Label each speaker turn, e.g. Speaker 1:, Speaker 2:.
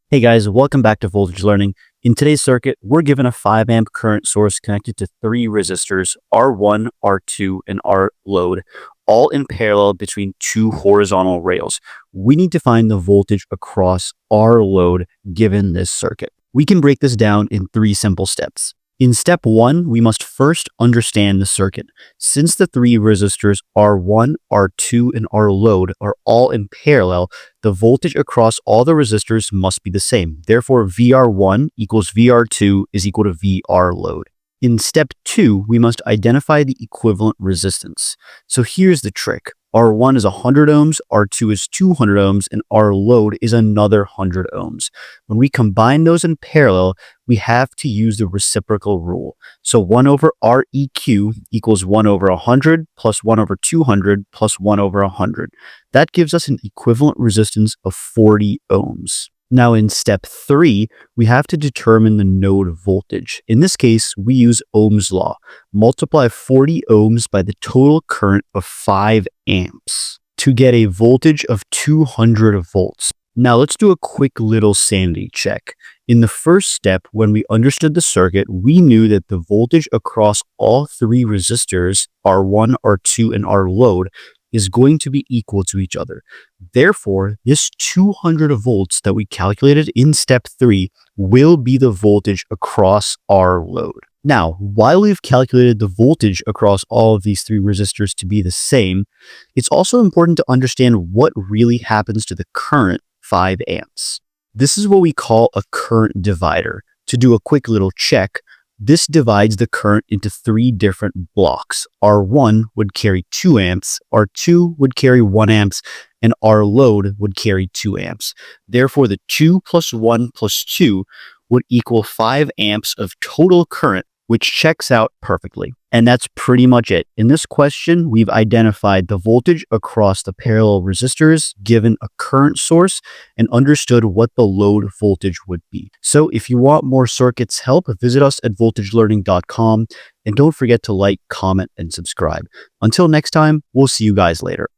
Speaker 1: Hey guys, welcome back to Voltage Learning. In today's circuit, we're given a 5 amp current source connected to 3 resistors, R1, R2, and R load, all in parallel between 2 horizontal rails. We need to find the voltage across R load given this circuit. We can break this down in 3 simple steps. In step 1, we must first understand the circuit. Since the 3 resistors R1, R2, and R load are all in parallel, the voltage across all the resistors must be the same. Therefore, VR1 equals VR2 is equal to VR load. In step 2, we must identify the equivalent resistance. So here's the trick. R1 is 100 ohms, R2 is 200 ohms, and R load is another 100 ohms. When we combine those in parallel, we have to use the reciprocal rule. So 1 over Req equals 1 over 100 plus 1 over 200 plus 1 over 100. That gives us an equivalent resistance of 40 ohms. Now in step 3, we have to determine the node voltage. In this case, we use Ohm's law. Multiply 40 ohms by the total current of 5 amps to get a voltage of 200 volts. Now let's do a quick little sanity check. In the first step, when we understood the circuit, we knew that the voltage across all 3 resistors, R1, R2, and R load, is going to be equal to each other. Therefore, this 200 volts that we calculated in step 3 will be the voltage across our load. Now, while we've calculated the voltage across all of these 3 resistors to be the same, it's also important to understand what really happens to the current 5 amps. This is what we call a current divider. To do a quick little check, this divides the current into 3 different blocks. R1 would carry 2 amps, R2 would carry 1 amps, and R load would carry 2 amps. Therefore, the 2 plus 1 plus 2 would equal 5 amps of total current, which checks out perfectly. And that's pretty much it. In this question, we've identified the voltage across the parallel resistors, given a current source, and understood what the load voltage would be. So if you want more circuits help, visit us at voltagelearning.com, and don't forget to like, comment, and subscribe. Until next time, we'll see you guys later.